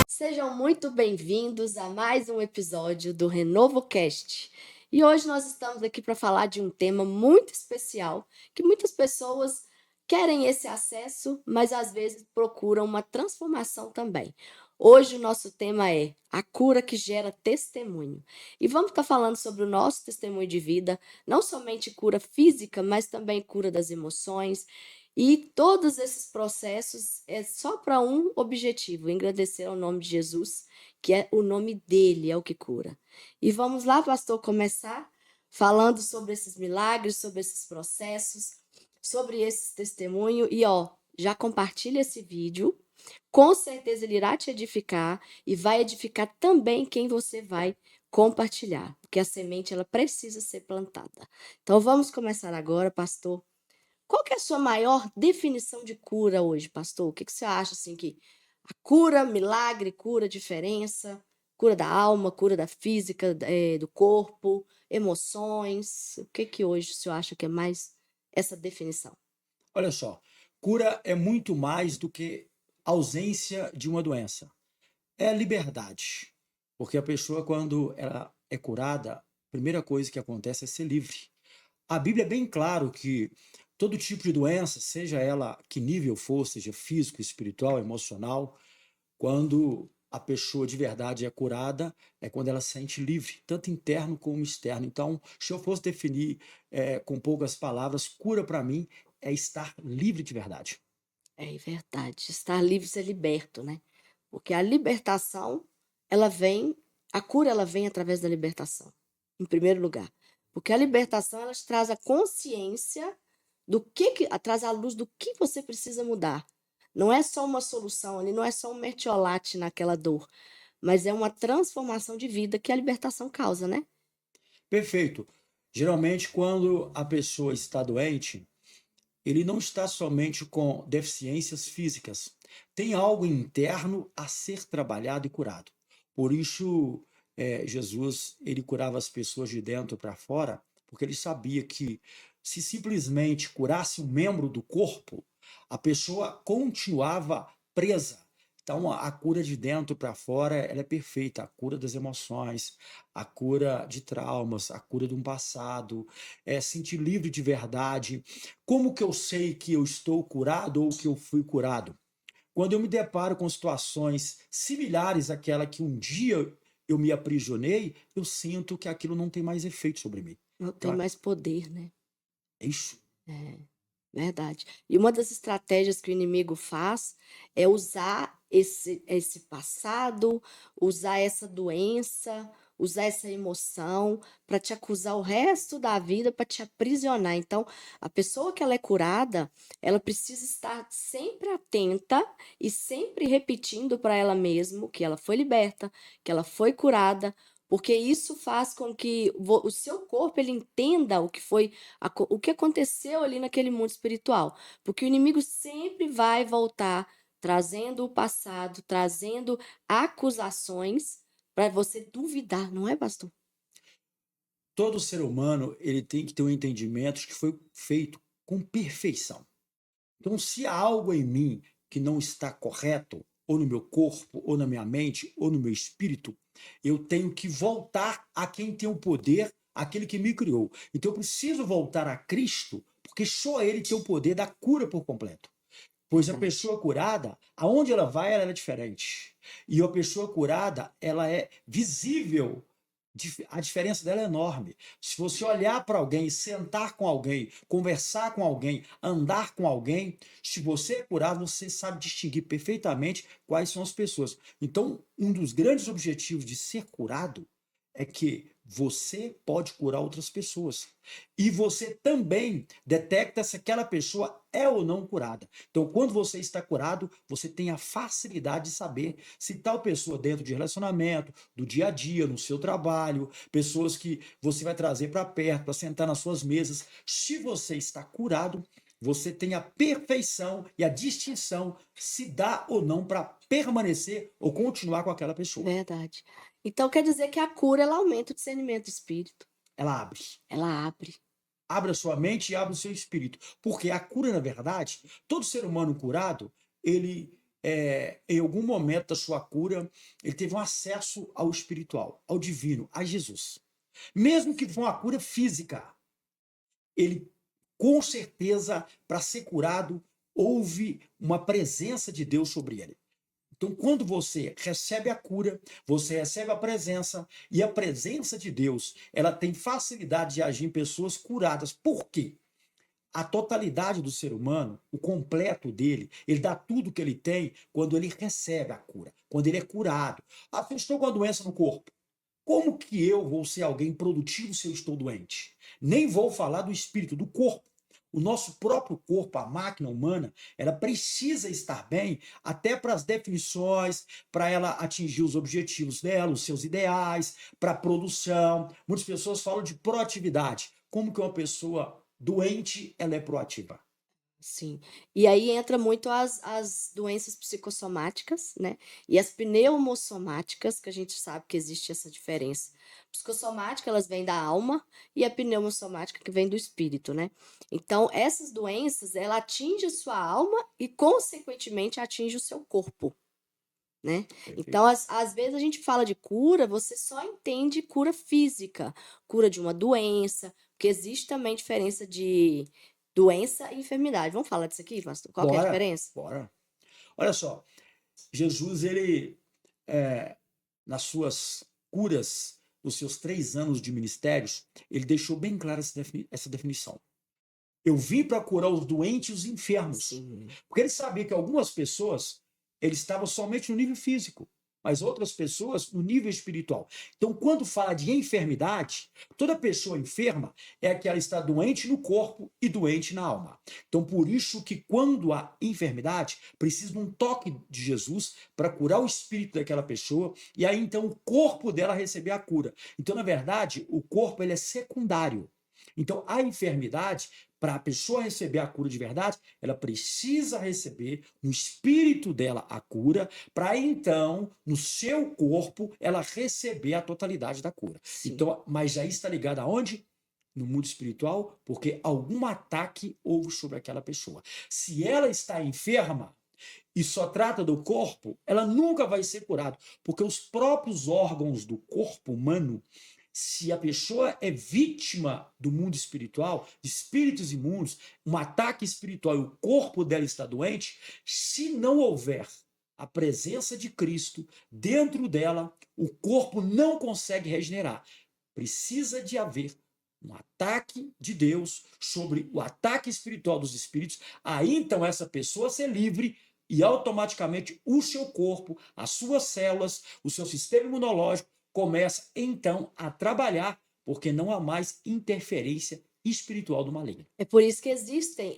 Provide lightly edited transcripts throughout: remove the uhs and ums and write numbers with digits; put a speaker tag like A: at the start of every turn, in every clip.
A: Sejam muito bem-vindos a mais um episódio do RenovoCast. E hoje nós estamos aqui para falar de um tema muito especial, que muitas pessoas querem esse acesso, mas às vezes procuram uma transformação também. Hoje o nosso tema é a cura que gera testemunho. E vamos estar falando sobre o nosso testemunho de vida, não somente cura física, mas também cura das emoções. E todos esses processos é só para um objetivo: engrandecer ao nome de Jesus, que é o nome dele, é o que cura. E vamos lá, pastor, começar falando sobre esses milagres, sobre esses processos, sobre esse testemunho. E ó, já compartilha esse vídeo. Com certeza ele irá te edificar e vai edificar também quem você vai compartilhar, porque a semente ela precisa ser plantada. Então vamos começar agora, pastor. Qual que é a sua maior definição de cura hoje, pastor? O que você acha assim que a cura, milagre, cura, diferença, cura da alma, cura da física, do corpo, emoções? O que hoje o senhor acha que é mais essa definição?
B: Olha só, cura é muito mais do que ausência de uma doença. É liberdade. Porque a pessoa, quando ela é curada, a primeira coisa que acontece é ser livre. A Bíblia é bem claro que todo tipo de doença, seja ela que nível for, seja físico, espiritual, emocional, quando a pessoa de verdade é curada, é quando ela se sente livre, tanto interno como externo. Então, se eu fosse definir com poucas palavras, cura para mim é estar livre de verdade.
A: É verdade. Estar livre, ser liberto, né? Porque a libertação, ela vem, a cura ela vem através da libertação, em primeiro lugar. Porque a libertação ela te traz a consciência do traz a luz do que você precisa mudar. Não é só uma solução ali, não é só um mertiolate naquela dor, mas é uma transformação de vida que a libertação causa, né?
B: Perfeito. Geralmente, quando a pessoa está doente, ele não está somente com deficiências físicas, tem algo interno a ser trabalhado e curado. Por isso, Jesus, ele curava as pessoas de dentro para fora, porque ele sabia que se simplesmente curasse um membro do corpo, a pessoa continuava presa. Então, a cura de dentro para fora, ela é perfeita. A cura das emoções, a cura de traumas, a cura de um passado, sentir livre de verdade. Como que eu sei que eu estou curado ou que eu fui curado? Quando eu me deparo com situações similares àquela que um dia eu me aprisionei, eu sinto que aquilo não tem mais efeito sobre mim.
A: Não
B: Então,
A: tem mais poder, né?
B: é isso.
A: É, verdade. E uma das estratégias que o inimigo faz é usar esse passado, usar essa doença, usar essa emoção para te acusar o resto da vida, para te aprisionar. Então, a pessoa que ela é curada, ela precisa estar sempre atenta e sempre repetindo para ela mesma que ela foi liberta, que ela foi curada, porque isso faz com que o seu corpo ele entenda o que foi o que aconteceu ali naquele mundo espiritual. Porque o inimigo sempre vai voltar trazendo o passado, trazendo acusações para você duvidar, não é, pastor?
B: Todo ser humano ele tem que ter um entendimento de que foi feito com perfeição. Então, se há algo em mim que não está correto, ou no meu corpo, ou na minha mente, ou no meu espírito, eu tenho que voltar a quem tem o poder, aquele que me criou. Então, eu preciso voltar a Cristo, porque só Ele tem o poder da cura por completo. Pois a
A: Verdade.
B: pessoa curada, aonde ela vai, ela é diferente. E a pessoa curada, ela é visível. A diferença dela é enorme. Se você olhar para alguém, sentar com alguém, conversar com alguém, andar com alguém, se você é curado, você sabe distinguir perfeitamente quais são as pessoas. Então, um dos grandes objetivos de ser curado é que você pode curar outras pessoas. E você também detecta se aquela pessoa é ou não curada. Então, quando você está curado, você tem a facilidade de saber se tal pessoa dentro de relacionamento, do dia a dia, no seu trabalho, pessoas que você vai trazer para perto, para sentar nas suas mesas. Se você está curado, você tem a perfeição e a distinção se dá ou não para permanecer ou continuar com aquela pessoa.
A: Verdade. Então quer dizer que a cura ela aumenta o discernimento do espírito.
B: ela abre.
A: Ela abre.
B: Abre a sua mente e abre o seu espírito. Porque a cura, na verdade, todo ser humano curado, ele, em algum momento da sua cura, ele teve um acesso ao espiritual, ao divino, a Jesus. Mesmo que for uma cura física, ele, com certeza, para ser curado, houve uma presença de Deus sobre ele. Então, quando você recebe a cura, você recebe a presença, e a presença de Deus, ela tem facilidade de agir em pessoas curadas. Por quê? A totalidade do ser humano, o completo dele, ele dá tudo que ele tem quando ele recebe a cura, quando ele é curado. Ah, eu estou com a doença no corpo. Como que eu vou ser alguém produtivo se eu estou doente? Nem vou falar do espírito, do corpo. O nosso próprio corpo, a máquina humana, ela precisa estar bem até para as definições, para ela atingir os objetivos dela, os seus ideais, para a produção. Muitas pessoas falam de proatividade. Como que uma pessoa doente ela é proativa?
A: Sim. E aí entra muito as doenças psicossomáticas, né, e as pneumossomáticas, que a gente sabe que existe essa diferença. Psicossomática, elas vêm da alma, e a pneumossomática que vem do espírito, né. Então essas doenças, ela atinge a sua alma e consequentemente atinge o seu corpo, né. Então
B: Perfeito.
A: às vezes a gente fala de cura, você só entende cura física, cura de uma doença, porque existe também diferença de doença e enfermidade. Vamos falar disso aqui, pastor? Qual que é a
B: Bora,
A: diferença?
B: bora. Olha só, Jesus, ele, eh, nas suas curas, nos seus 3 anos de ministérios, ele deixou bem clara essa definição. Eu vim para curar os doentes e os enfermos.
A: Sim,
B: Porque ele sabia que algumas pessoas, ele estava somente no nível físico, mas outras pessoas no nível espiritual. Então, quando fala de enfermidade, toda pessoa enferma é que ela está doente no corpo e doente na alma. Então, por isso que quando há enfermidade, precisa de um toque de Jesus para curar o espírito daquela pessoa e aí então o corpo dela receber a cura. Então, na verdade, o corpo ele é secundário. Então, a enfermidade, para a pessoa receber a cura de verdade, ela precisa receber no espírito dela a cura, para então, no seu corpo, ela receber a totalidade da cura.
A: sim.
B: Então, mas aí está ligado aonde? No mundo espiritual, porque algum ataque houve sobre aquela pessoa. Se ela está enferma e só trata do corpo, ela nunca vai ser curada, porque os próprios órgãos do corpo humano, se a pessoa é vítima do mundo espiritual, de espíritos imundos, um ataque espiritual e o corpo dela está doente, se não houver a presença de Cristo dentro dela, o corpo não consegue regenerar. Precisa de haver um ataque de Deus sobre o ataque espiritual dos espíritos, aí então essa pessoa ser livre e automaticamente o seu corpo, as suas células, o seu sistema imunológico começa então a trabalhar, porque não há mais interferência espiritual do maligno.
A: É por isso que existem,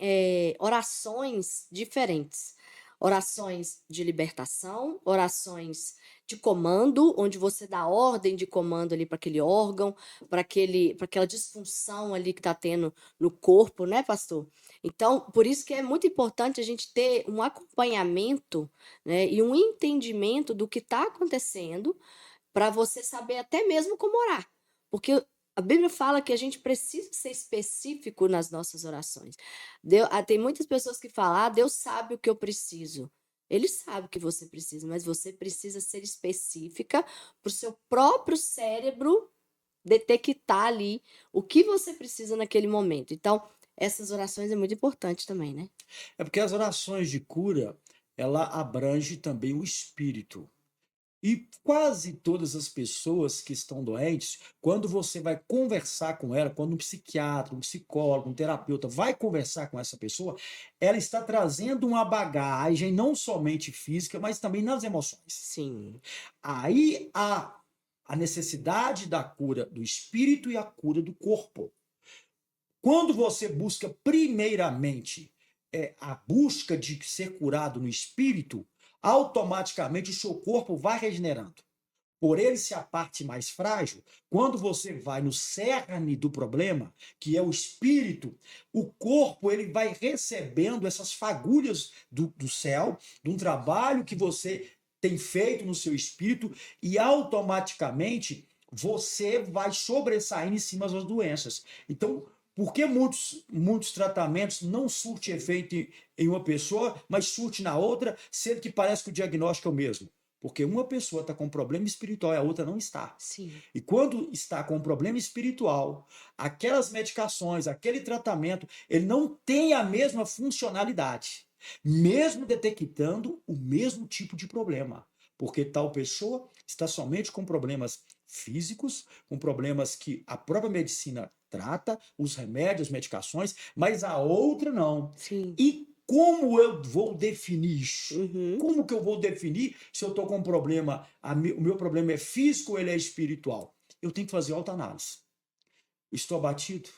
A: orações diferentes. Orações de libertação, orações de comando, onde você dá ordem de comando ali para aquele órgão, para aquela disfunção ali que está tendo no corpo, né, pastor? Então, por isso que é muito importante a gente ter um acompanhamento, né, e um entendimento do que está acontecendo, para você saber até mesmo como orar. Porque a Bíblia fala que a gente precisa ser específico nas nossas orações. Tem muitas pessoas que falam: "Ah, Deus sabe o que eu preciso". Ele sabe o que você precisa, mas você precisa ser específica para o seu próprio cérebro detectar ali o que você precisa naquele momento. Então, essas orações é muito importante também, né.
B: É porque as orações de cura, ela abrange também o espírito. E quase todas as pessoas que estão doentes, quando você vai conversar com ela, quando um psiquiatra, um psicólogo, um terapeuta vai conversar com essa pessoa, ela está trazendo uma bagagem não somente física, mas também nas emoções.
A: Sim,
B: Aí há a necessidade da cura do espírito e a cura do corpo. Quando você busca primeiramente a busca de ser curado no espírito, automaticamente o seu corpo vai regenerando. Por ele ser a parte mais frágil, quando você vai no cerne do problema, que é o espírito, o corpo ele vai recebendo essas fagulhas do céu, de um trabalho que você tem feito no seu espírito, e automaticamente você vai sobressair em cima das doenças. Então, por que muitos tratamentos não surtem efeito em uma pessoa, mas surte na outra, sendo que parece que o diagnóstico é o mesmo? Porque uma pessoa está com um problema espiritual e a outra não está.
A: Sim.
B: E quando está com um problema espiritual, aquelas medicações, aquele tratamento, ele não tem a mesma funcionalidade, mesmo detectando o mesmo tipo de problema. Porque tal pessoa está somente com problemas físicos, com problemas que a própria medicina trata, os remédios, medicações, mas a outra não.
A: Sim.
B: E como eu vou definir isso?
A: Uhum.
B: Como que eu vou definir se eu estou com um problema, o meu problema é físico ou ele é espiritual? Eu tenho que fazer autoanálise. Estou abatido?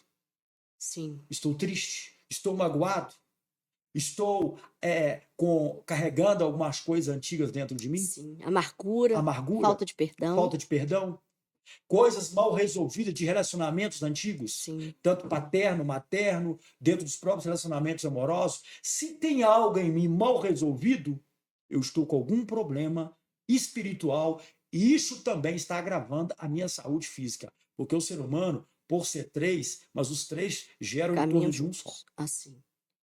A: Sim.
B: Estou triste? Estou magoado? Estou carregando algumas coisas antigas dentro de mim?
A: Sim. Amargura,
B: Amargura?
A: falta de perdão.
B: Falta de perdão? Coisas mal resolvidas de relacionamentos antigos,
A: Sim.
B: tanto paterno, materno, dentro dos próprios relacionamentos amorosos. Se tem algo em mim mal resolvido, eu estou com algum problema espiritual e isso também está agravando a minha saúde física. Porque o ser humano, por ser três, mas os três geram em torno
A: Caminham
B: de um só.
A: juntos. Assim.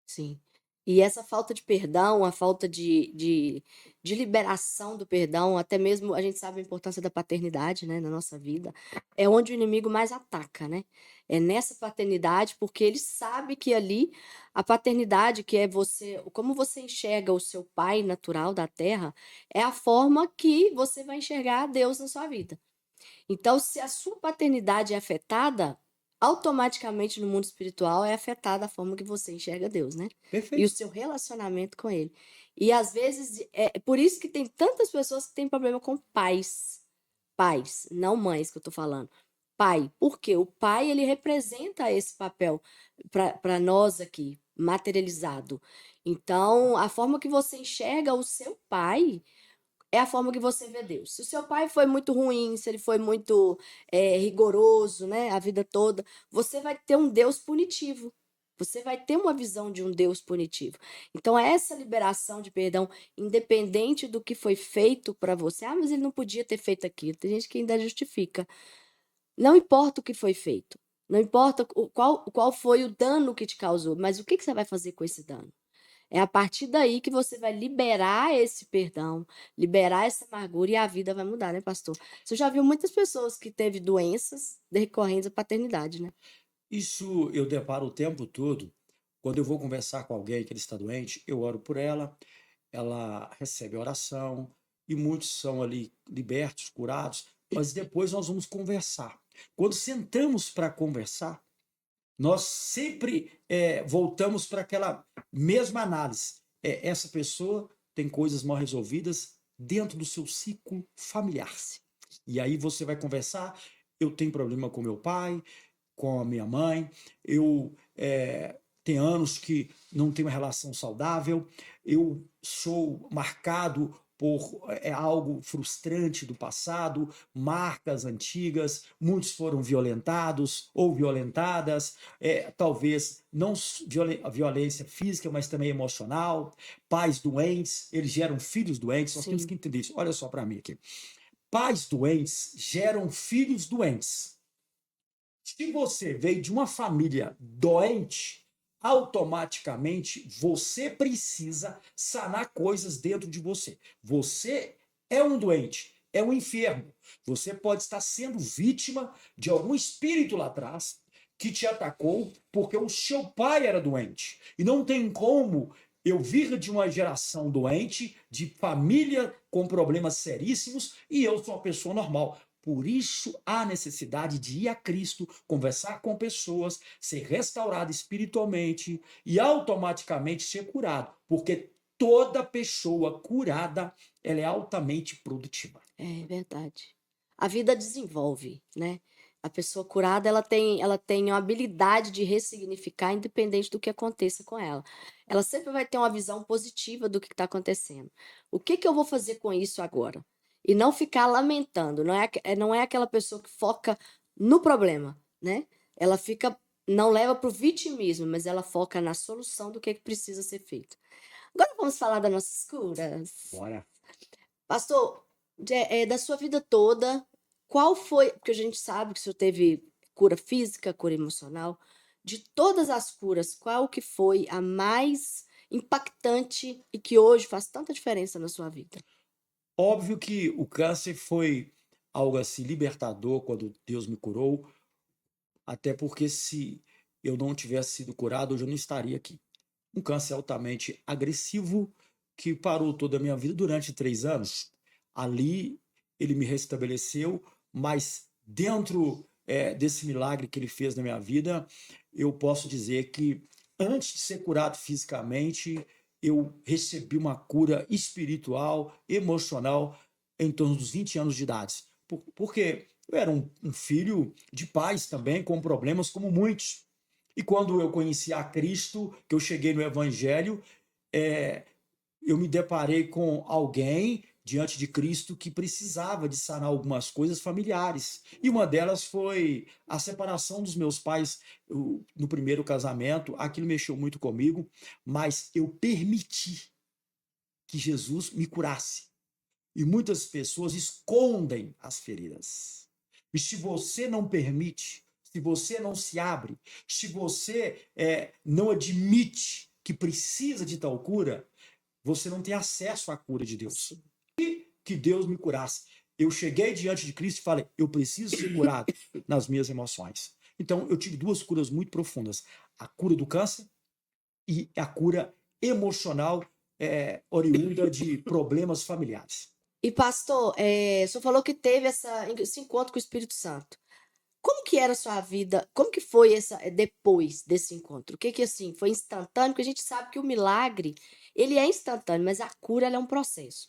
A: Sim. E essa falta de perdão, a falta de liberação do perdão, até mesmo a gente sabe a importância da paternidade, né, na nossa vida, é onde o inimigo mais ataca, né. É nessa paternidade, porque ele sabe que ali a paternidade, que é você como você enxerga o seu pai natural da terra, é a forma que você vai enxergar Deus na sua vida. Então, se a sua paternidade é afetada, automaticamente no mundo espiritual é afetada a forma que você enxerga Deus, né? E o
B: Perfeito.
A: seu relacionamento com Ele. E às vezes, é por isso que tem tantas pessoas que têm problema com pais. Pais, não mães que eu tô falando. Pai, porque o pai ele representa esse papel para nós aqui, materializado. Então, a forma que você enxerga o seu pai é a forma que você vê Deus. Se o seu pai foi muito ruim, se ele foi muito, rigoroso, né, a vida toda, você vai ter um Deus punitivo. Você vai ter uma visão de um Deus punitivo. Então essa liberação de perdão, independente do que foi feito para você: "Ah, mas ele não podia ter feito aquilo", tem gente que ainda justifica. Não importa o que foi feito, não importa qual foi o dano que te causou, mas o que que você vai fazer com esse dano? É a partir daí que você vai liberar esse perdão, liberar essa amargura e a vida vai mudar, né, pastor? Você já viu muitas pessoas que teve doenças decorrentes da paternidade, né?
B: Isso eu deparo o tempo todo. Quando eu vou conversar com alguém que ele está doente, eu oro por ela, ela recebe oração e muitos são ali libertos, curados, mas depois nós vamos conversar. Quando sentamos para conversar, nós sempre voltamos para aquela mesma análise. Essa pessoa tem coisas mal resolvidas dentro do seu ciclo familiar. E aí você vai conversar. Eu tenho problema com meu pai, com a minha mãe, eu tenho anos que não tenho uma relação saudável, eu sou marcado por algo frustrante do passado, marcas antigas, muitos foram violentados ou violentadas, talvez não violência física, mas também emocional, pais doentes, eles geram filhos doentes, nós temos
A: Sim.
B: que entender isso. Olha só para mim aqui. Pais doentes geram filhos doentes. Se você veio de uma família doente, automaticamente você precisa sanar coisas dentro de você. Você é um doente, é um enfermo. Você pode estar sendo vítima de algum espírito lá atrás que te atacou porque o seu pai era doente. E não tem como eu vir de uma geração doente, de família com problemas seríssimos, e eu sou uma pessoa normal. Por isso há necessidade de ir a Cristo, conversar com pessoas, ser restaurado espiritualmente e automaticamente ser curado, porque toda pessoa curada, ela é altamente produtiva.
A: É verdade. A vida desenvolve, né? A pessoa curada, ela tem uma habilidade de ressignificar independente do que aconteça com ela. Ela sempre vai ter uma visão positiva do que está acontecendo. O que que eu vou fazer com isso agora? E não ficar lamentando, não é aquela pessoa que foca no problema, né? Ela fica não leva para o vitimismo, mas ela foca na solução do que precisa ser feito. Agora vamos falar das nossas curas.
B: Bora.
A: Pastor, da sua vida toda, qual foi, porque a gente sabe que o senhor teve cura física, cura emocional, de todas as curas, qual que foi a mais impactante e que hoje faz tanta diferença na sua vida?
B: Óbvio que o câncer foi algo assim libertador quando Deus me curou, até porque se eu não tivesse sido curado, hoje eu não estaria aqui. Um câncer altamente agressivo que parou toda a minha vida durante 3 anos. Ali ele me restabeleceu, mas dentro desse milagre que ele fez na minha vida, eu posso dizer que antes de ser curado fisicamente, eu recebi uma cura espiritual, emocional, em torno dos 20 anos de idade. Porque eu era um filho de pais também com problemas como muitos. E quando eu conheci a Cristo, que eu cheguei no Evangelho, eh, eu me deparei com alguém diante de Cristo que precisava de sanar algumas coisas familiares. E uma delas foi a separação dos meus pais no primeiro casamento. Aquilo mexeu muito comigo, mas eu permiti que Jesus me curasse. E muitas pessoas escondem as feridas. E se você não permite, se você não se abre, se você não admite que precisa de tal cura, você não tem acesso à cura de Deus. Que Deus me curasse. Eu cheguei diante de Cristo e falei, eu preciso ser curado nas minhas emoções. Então, eu tive duas curas muito profundas. A cura do câncer e a cura emocional oriunda de problemas familiares.
A: E pastor, o senhor falou que teve esse encontro com o Espírito Santo. Como que era a sua vida? Como que foi depois desse encontro? O que assim, foi instantâneo? Porque a gente sabe que o milagre, ele é instantâneo, mas a cura, ela é um processo.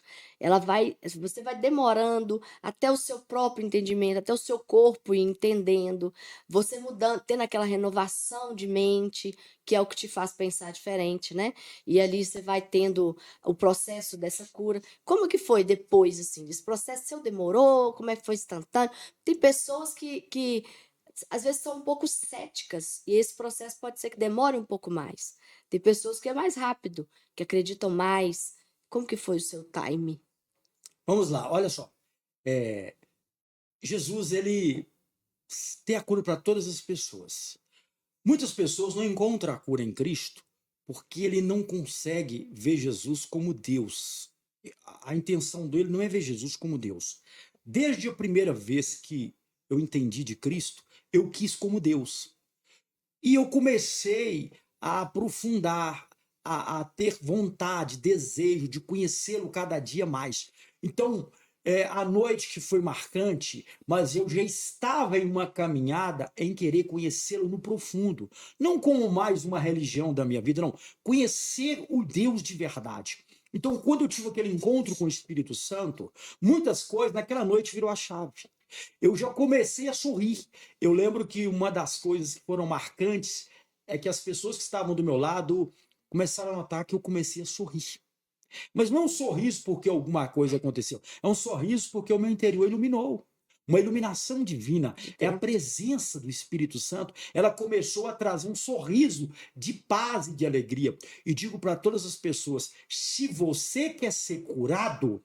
A: Você vai demorando até o seu próprio entendimento, até o seu corpo ir entendendo, você mudando, tendo aquela renovação de mente, que é o que te faz pensar diferente, né? E ali você vai tendo o processo dessa cura. Como que foi depois, assim? Esse processo seu demorou? Como é que foi instantâneo? Tem pessoas que às vezes são um pouco céticas e esse processo pode ser que demore um pouco mais. Tem pessoas que é mais rápido, que acreditam mais. Como que foi o seu time?
B: Vamos lá, olha só. Jesus, ele tem a cura para todas as pessoas. Muitas pessoas não encontram a cura em Cristo porque ele não consegue ver Jesus como Deus. A intenção dele não é ver Jesus como Deus. Desde a primeira vez que eu entendi de Cristo, eu quis como Deus. E eu comecei a aprofundar, a ter vontade, desejo de conhecê-lo cada dia mais. Então, a noite que foi marcante, mas eu já estava em uma caminhada em querer conhecê-lo no profundo. Não como mais uma religião da minha vida, não. Conhecer o Deus de verdade. Então, quando eu tive aquele encontro com o Espírito Santo, muitas coisas naquela noite virou a chave. Eu já comecei a sorrir. Eu lembro que uma das coisas que foram marcantes é que as pessoas que estavam do meu lado começaram a notar que eu comecei a sorrir. Mas não é um sorriso porque alguma coisa aconteceu. É um sorriso porque o meu interior iluminou. Uma iluminação divina. É a presença do Espírito Santo. Ela começou a trazer um sorriso de paz e de alegria. E digo para todas as pessoas: se você quer ser curado,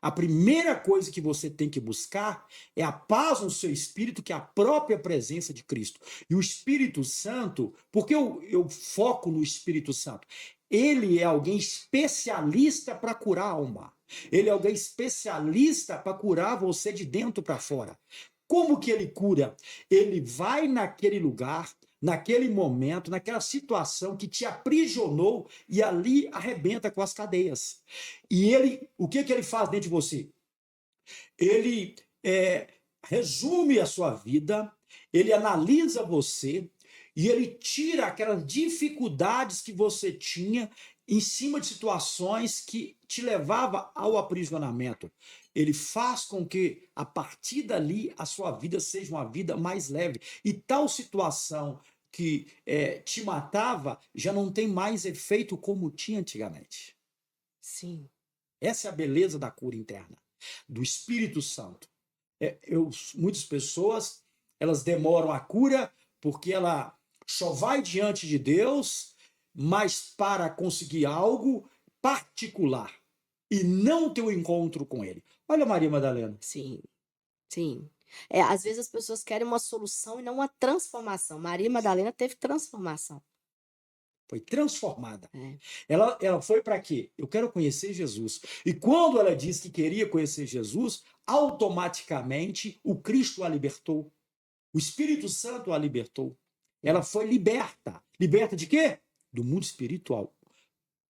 B: a primeira coisa que você tem que buscar é a paz no seu espírito, que é a própria presença de Cristo. E o Espírito Santo, porque eu foco no Espírito Santo? Ele é alguém especialista para curar a alma. Ele é alguém especialista para curar você de dentro para fora. Como que ele cura? Ele vai naquele lugar, naquele momento, naquela situação que te aprisionou e ali arrebenta com as cadeias. E ele, o que que ele faz dentro de você? Ele resume a sua vida, ele analisa você e ele tira aquelas dificuldades que você tinha em cima de situações que te levava ao aprisionamento. Ele faz com que a partir dali a sua vida seja uma vida mais leve e tal situação que te matava já não tem mais efeito como tinha antigamente.
A: Sim.
B: Essa é a beleza da cura interna, do Espírito Santo. Muitas pessoas, elas demoram a cura porque ela só vai diante de Deus, mas para conseguir algo particular e não ter um encontro com Ele. Olha Maria Madalena.
A: Sim, sim. Às vezes as pessoas querem uma solução e não uma transformação. Maria Madalena teve transformação.
B: Foi transformada.
A: É,
B: Ela foi para quê? Eu quero conhecer Jesus. E quando ela disse que queria conhecer Jesus, automaticamente o Cristo a libertou. O Espírito Santo a libertou. Ela
A: é,
B: foi liberta. Liberta de quê? Do mundo espiritual.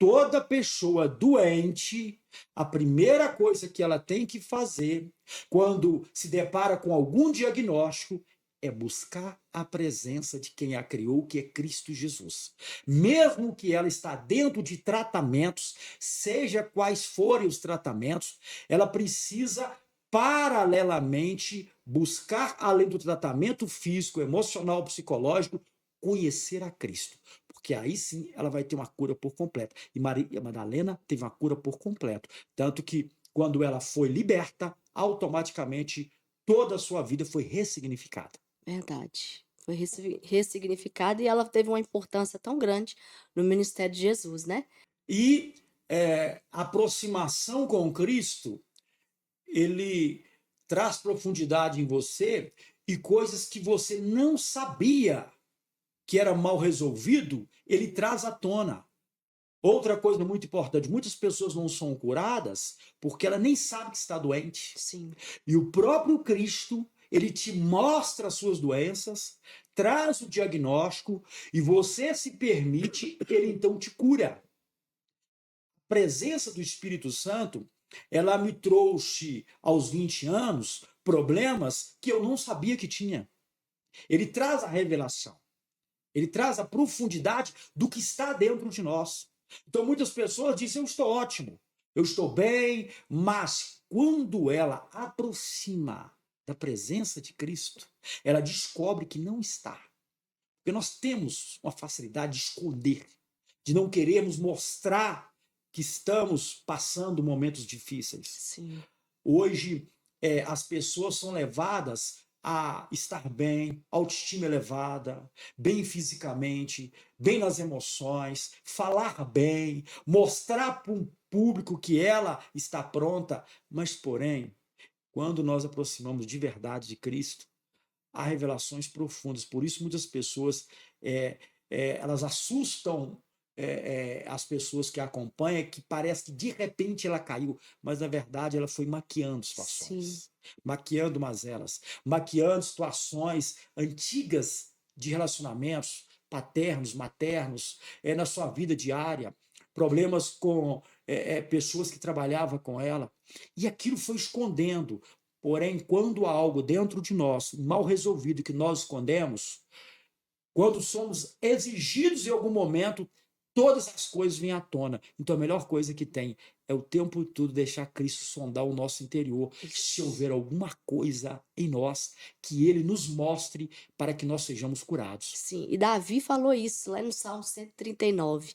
B: Toda pessoa doente, a primeira coisa que ela tem que fazer quando se depara com algum diagnóstico é buscar a presença de quem a criou, que é Cristo Jesus. Mesmo que ela está dentro de tratamentos, seja quais forem os tratamentos, ela precisa paralelamente buscar, além do tratamento físico, emocional, psicológico, conhecer a Cristo. Porque aí sim ela vai ter uma cura por completo. E Maria Madalena teve uma cura por completo. Tanto que, quando ela foi liberta, automaticamente toda a sua vida foi ressignificada.
A: verdade. Foi ressignificada e ela teve uma importância tão grande no ministério de Jesus, né?
B: E a aproximação com Cristo, ele traz profundidade em você e coisas que você não sabia que era mal resolvido, ele traz à tona. Outra coisa muito importante, muitas pessoas não são curadas porque ela nem sabe que está doente.
A: Sim,
B: E o próprio Cristo, ele te mostra as suas doenças, traz o diagnóstico e você se permite, ele então te cura. A presença do Espírito Santo, ela me trouxe aos 20 anos problemas que eu não sabia que tinha. Ele traz a revelação. Ele traz a profundidade do que está dentro de nós. Então, muitas pessoas dizem: eu estou ótimo, eu estou bem, mas quando ela aproxima da presença de Cristo, ela descobre que não está. Porque nós temos uma facilidade de esconder, de não queremos mostrar que estamos passando momentos difíceis.
A: sim,
B: Hoje, as pessoas são levadas a estar bem, autoestima elevada, bem fisicamente, bem nas emoções, falar bem, mostrar para um público que ela está pronta, mas, porém, quando nós aproximamos de verdade de Cristo, há revelações profundas. Por isso, muitas pessoas elas assustam as pessoas que a acompanham, que parece que de repente ela caiu, mas na verdade ela foi maquiando
A: sim,
B: situações, maquiando mazelas, maquiando situações antigas de relacionamentos paternos, maternos, na sua vida diária, problemas com pessoas que trabalhavam com ela, e aquilo foi escondendo. Porém, quando há algo dentro de nós mal resolvido que nós escondemos, quando somos exigidos em algum momento, todas as coisas vêm à tona. Então, a melhor coisa que tem é o tempo todo deixar Cristo sondar o nosso interior. Se
A: isso.
B: houver alguma coisa em nós, que ele nos mostre para que nós sejamos curados.
A: Sim, e Davi falou isso lá no Salmo 139.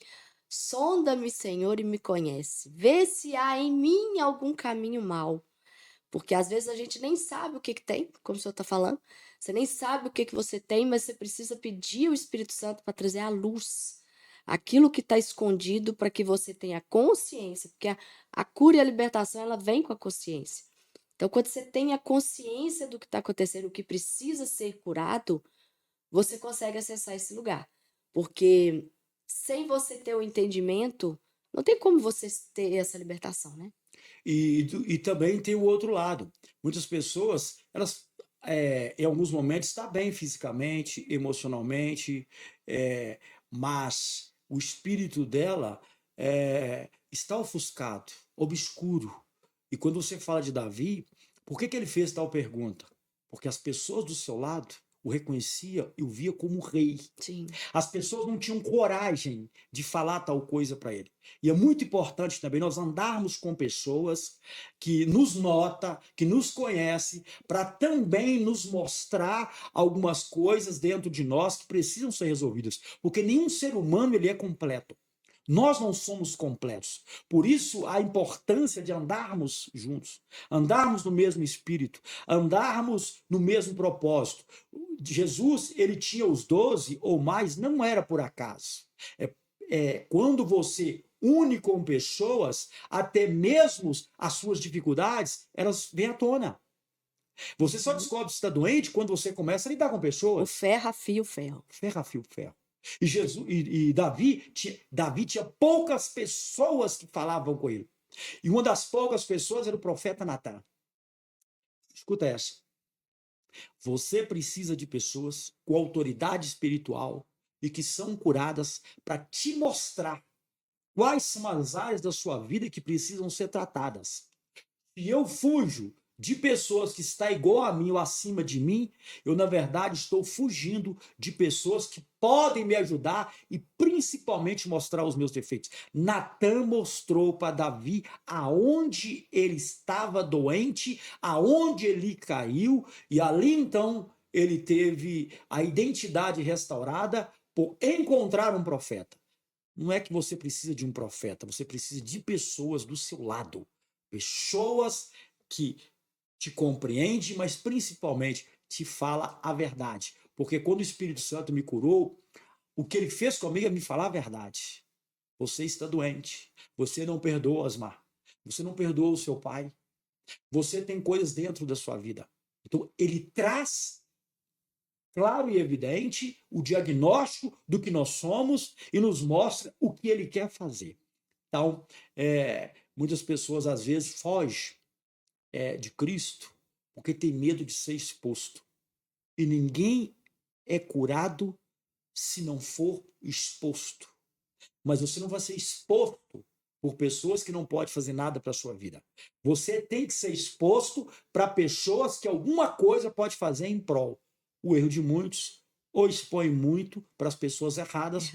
A: Sonda-me, Senhor, e me conhece. Vê se há em mim algum caminho mau. Porque às vezes a gente nem sabe o que que tem, como o senhor está falando. Você nem sabe o que que você tem, mas você precisa pedir o Espírito Santo para trazer à luz aquilo que está escondido para que você tenha consciência, porque a cura e a libertação ela vem com a consciência. Então, quando você tem a consciência do que está acontecendo, o que precisa ser curado, você consegue acessar esse lugar. Porque sem você ter o entendimento, não tem como você ter essa libertação, né?
B: E também tem o outro lado. Muitas pessoas, elas, em alguns momentos, estão bem fisicamente, emocionalmente, é, mas o espírito dela está ofuscado, obscuro. E quando você fala de Davi, por que ele fez tal pergunta? Porque as pessoas do seu lado o reconheciam e o via como rei.
A: Sim,
B: As pessoas não tinham coragem de falar tal coisa para ele. E é muito importante também nós andarmos com pessoas que nos nota, que nos conhece, para também nos mostrar algumas coisas dentro de nós que precisam ser resolvidas, porque nenhum ser humano ele é completo. Nós não somos completos. Por isso, a importância de andarmos juntos, andarmos no mesmo espírito, andarmos no mesmo propósito. Jesus, ele tinha os 12 ou mais, não era por acaso. Quando você une com pessoas, até mesmo as suas dificuldades, elas vêm à tona. Você só
A: Uhum.
B: descobre se está doente quando você começa a lidar com
A: O
B: pessoas.
A: ferro afia o ferro.
B: Ferro afia o ferro. E Davi tinha poucas pessoas que falavam com ele. E uma das poucas pessoas era o profeta Natan. Escuta essa. Você precisa de pessoas com autoridade espiritual e que são curadas para te mostrar quais são as áreas da sua vida que precisam ser tratadas. Se eu fujo de pessoas que estão igual a mim ou acima de mim, eu, na verdade, estou fugindo de pessoas que podem me ajudar e principalmente mostrar os meus defeitos. Natan mostrou para Davi aonde ele estava doente, aonde ele caiu, e ali então ele teve a identidade restaurada por encontrar um profeta. Não é que você precisa de um profeta, você precisa de pessoas do seu lado. Pessoas que te compreendem, mas principalmente te fala a verdade. Porque quando o Espírito Santo me curou, o que ele fez comigo é me falar a verdade. Você está doente. Você não perdoa, Osmar. Você não perdoa o seu pai. Você tem coisas dentro da sua vida. Então, ele traz claro e evidente o diagnóstico do que nós somos e nos mostra o que ele quer fazer. Então, muitas pessoas às vezes fogem de Cristo porque tem medo de ser exposto. E ninguém é curado se não for exposto. Mas você não vai ser exposto por pessoas que não podem fazer nada para a sua vida. Você tem que ser exposto para pessoas que alguma coisa pode fazer em prol. O erro de muitos ou expõe muito para as pessoas erradas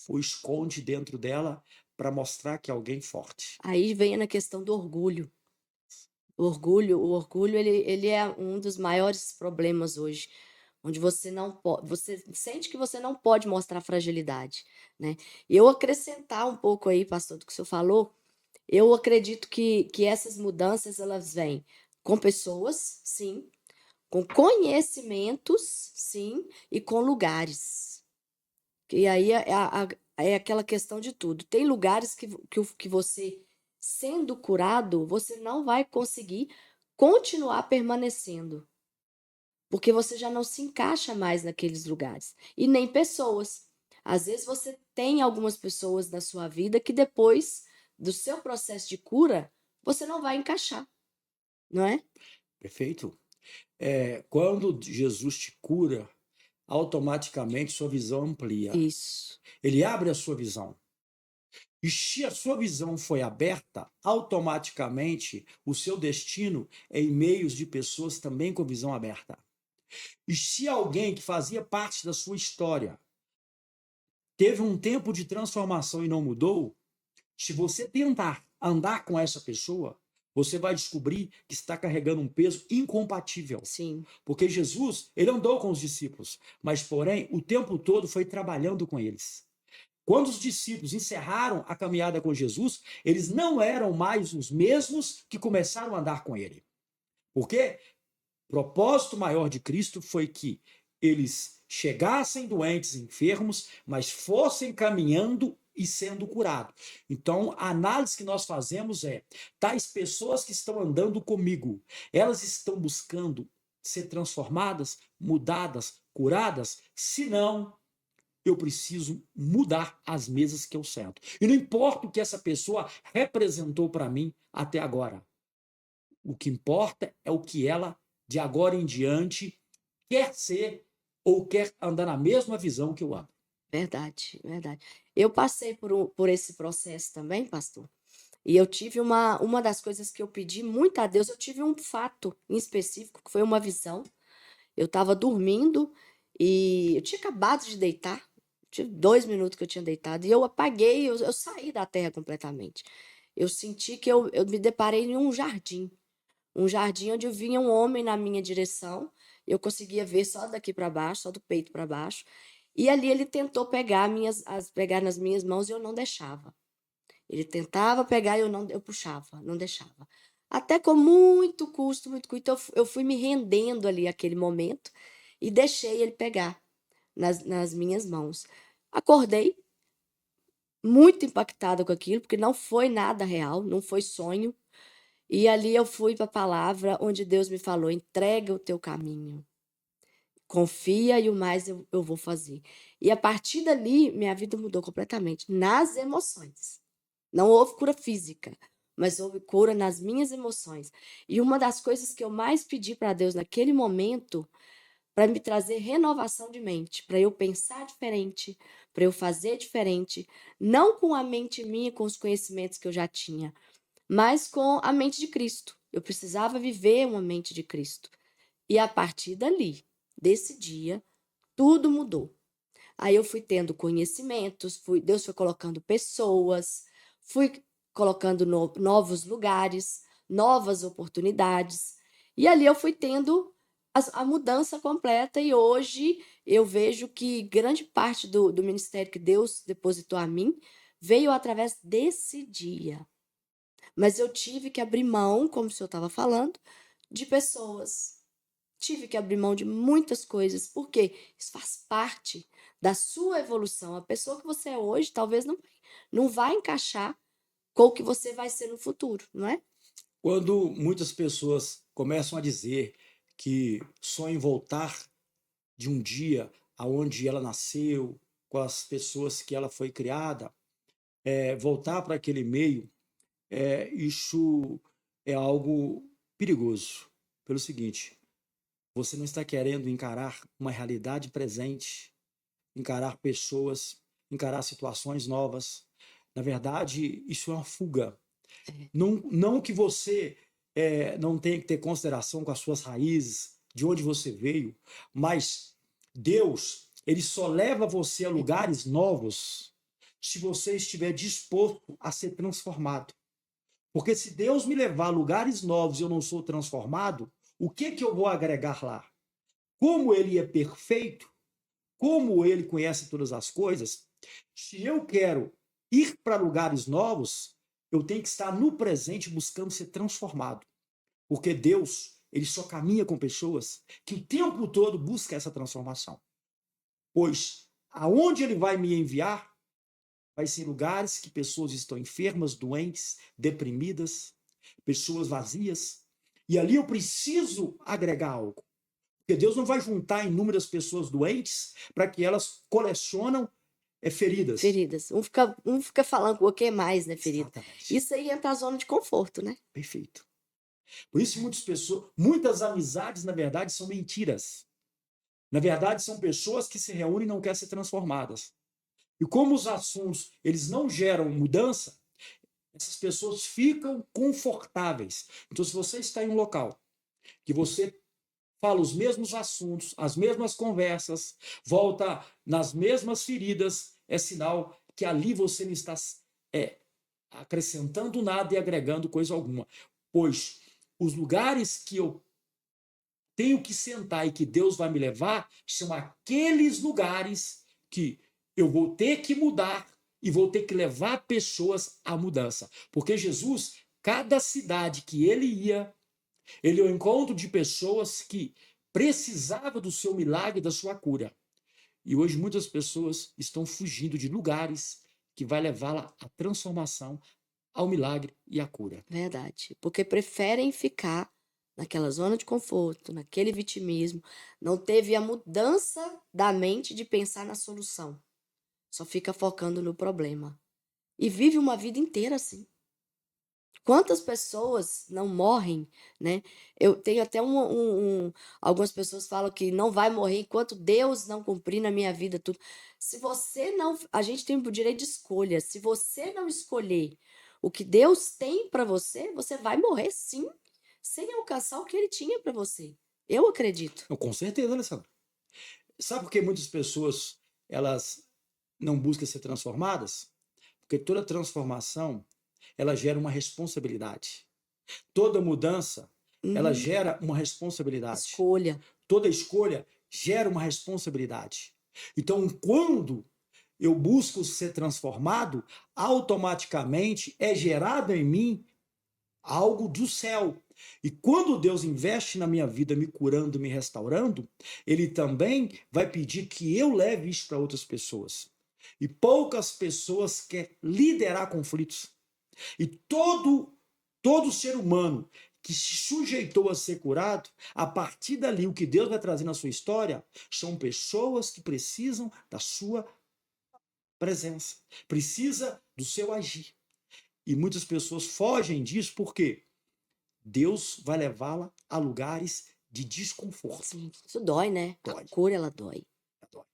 B: ou esconde dentro dela para mostrar que é alguém forte.
A: Aí vem na questão do orgulho. O orgulho ele é um dos maiores problemas hoje, onde você sente que você não pode mostrar fragilidade, né. E eu acrescentar um pouco aí, pastor, do que o senhor falou, eu acredito que essas mudanças elas vêm com pessoas, sim, com conhecimentos, sim, e com lugares. E aí é aquela questão de tudo. Tem lugares que você, sendo curado, você não vai conseguir continuar permanecendo, porque você já não se encaixa mais naqueles lugares, e nem pessoas. Às vezes você tem algumas pessoas na sua vida que depois do seu processo de cura, você não vai encaixar, não é?
B: Perfeito? Quando Jesus te cura, automaticamente sua visão amplia.
A: Isso.
B: Ele abre a sua visão. E se a sua visão foi aberta, automaticamente o seu destino é em meios de pessoas também com visão aberta. E se alguém que fazia parte da sua história teve um tempo de transformação e não mudou, se você tentar andar com essa pessoa, você vai descobrir que está carregando um peso incompatível.
A: Sim.
B: Porque Jesus, ele andou com os discípulos, mas porém o tempo todo foi trabalhando com eles. Quando os discípulos encerraram a caminhada com Jesus, eles não eram mais os mesmos que começaram a andar com ele. Porque o propósito maior de Cristo foi que eles chegassem doentes, enfermos, mas fossem caminhando e sendo curados. Então, a análise que nós fazemos é: tais pessoas que estão andando comigo, elas estão buscando ser transformadas, mudadas, curadas? Se não, eu preciso mudar as mesas que eu sento. E não importa o que essa pessoa representou para mim até agora. O que importa é o que ela, de agora em diante, quer ser ou quer andar na mesma visão que eu ando.
A: Verdade, verdade. Eu passei por esse processo também, pastor, e eu tive uma das coisas que eu pedi muito a Deus, eu tive um fato em específico, que foi uma visão. Eu estava dormindo e eu tinha acabado de deitar, tinha 2 minutos que eu tinha deitado, e eu apaguei, eu saí da terra completamente. Eu senti que eu me deparei em um jardim onde vinha um homem na minha direção, eu conseguia ver só daqui para baixo, só do peito para baixo, e ali ele tentou pegar nas minhas mãos e eu não deixava. Ele tentava pegar e eu puxava, não deixava. Até com muito custo, eu fui me rendendo ali àquele momento e deixei ele pegar nas minhas mãos. Acordei muito impactada com aquilo, porque não foi nada real, não foi sonho. E ali eu fui para a palavra onde Deus me falou: "Entrega o teu caminho, confia e o mais eu vou fazer". E a partir dali, minha vida mudou completamente, nas emoções. Não houve cura física, mas houve cura nas minhas emoções. E uma das coisas que eu mais pedi para Deus naquele momento, para me trazer renovação de mente, para eu pensar diferente, para eu fazer diferente, não com a mente minha, com os conhecimentos que eu já tinha, mas com a mente de Cristo. Eu precisava viver uma mente de Cristo. E a partir dali, desse dia, tudo mudou. Aí eu fui tendo conhecimentos, Deus foi colocando pessoas, fui colocando novos lugares, novas oportunidades. E ali eu fui tendo a mudança completa e hoje eu vejo que grande parte do ministério que Deus depositou a mim veio através desse dia. Mas eu tive que abrir mão, como o senhor estava falando, de pessoas. Tive que abrir mão de muitas coisas, porque isso faz parte da sua evolução. A pessoa que você é hoje talvez não vai encaixar com o que você vai ser no futuro, não é?
B: Quando muitas pessoas começam a dizer que sonham em voltar de um dia aonde ela nasceu, com as pessoas que ela foi criada, voltar para aquele meio, isso é algo perigoso. Pelo seguinte, você não está querendo encarar uma realidade presente, encarar pessoas, encarar situações novas. Na verdade, isso é uma fuga.
A: É,
B: Não que você não tenha que ter consideração com as suas raízes, de onde você veio, mas Deus, ele só leva você a
A: verdade.
B: lugares novos se você estiver disposto a ser transformado. Porque se Deus me levar a lugares novos e eu não sou transformado, o que que eu vou agregar lá? Como ele é perfeito, como ele conhece todas as coisas, se eu quero ir para lugares novos, eu tenho que estar no presente buscando ser transformado. Porque Deus, ele só caminha com pessoas que o tempo todo busca essa transformação. Pois aonde ele vai me enviar, vai ser lugares que pessoas estão enfermas, doentes, deprimidas, pessoas vazias. E ali eu preciso agregar algo. Porque Deus não vai juntar inúmeras pessoas doentes para que elas colecionam feridas.
A: Feridas. Um fica falando o que mais, né, ferida.
B: Exatamente.
A: Isso aí entra na zona de conforto, né?
B: Perfeito. Por isso muitas pessoas, muitas amizades, na verdade, são mentiras. Na verdade, são pessoas que se reúnem e não querem ser transformadas. E como os assuntos, eles não geram mudança, essas pessoas ficam confortáveis. Então, se você está em um local que você fala os mesmos assuntos, as mesmas conversas, volta nas mesmas feridas, é sinal que ali você não está é, acrescentando nada e agregando coisa alguma. Pois os lugares que eu tenho que sentar e que Deus vai me levar são aqueles lugares que eu vou ter que mudar e vou ter que levar pessoas à mudança. Porque Jesus, cada cidade que ele ia, ele é o encontro de pessoas que precisavam do seu milagre, da sua cura. E hoje muitas pessoas estão fugindo de lugares que vai levá-la à transformação, ao milagre e à cura.
A: Verdade. Porque preferem ficar naquela zona de conforto, naquele vitimismo, não teve a mudança da mente de pensar na solução. Só fica focando no problema. E vive uma vida inteira assim. Quantas pessoas não morrem, né? Eu tenho até algumas pessoas falam que não vai morrer enquanto Deus não cumprir na minha vida tudo. Se você não A gente tem o direito de escolha, se você não escolher o que Deus tem para você, você vai morrer sim, sem alcançar o que ele tinha para você. Eu acredito.
B: Com certeza, Alessandro. Sabe por que muitas pessoas elas não buscam ser transformadas? Porque toda transformação ela gera uma responsabilidade. Toda mudança ela
A: Hum,
B: gera uma responsabilidade.
A: escolha.
B: Toda escolha gera uma responsabilidade. Então, quando eu busco ser transformado, automaticamente é gerado em mim algo do céu. E quando Deus investe na minha vida, me curando, me restaurando, Ele também vai pedir que eu leve isso para outras pessoas. E poucas pessoas querem liderar conflitos. E Todo ser humano que se sujeitou a ser curado, a partir dali, o que Deus vai trazer na sua história são pessoas que precisam da sua presença, precisa do seu agir. E muitas pessoas fogem disso porque Deus vai levá-la a lugares de desconforto.
A: Sim, isso dói, né? A
B: Dói.
A: cura, ela dói.
B: Dói.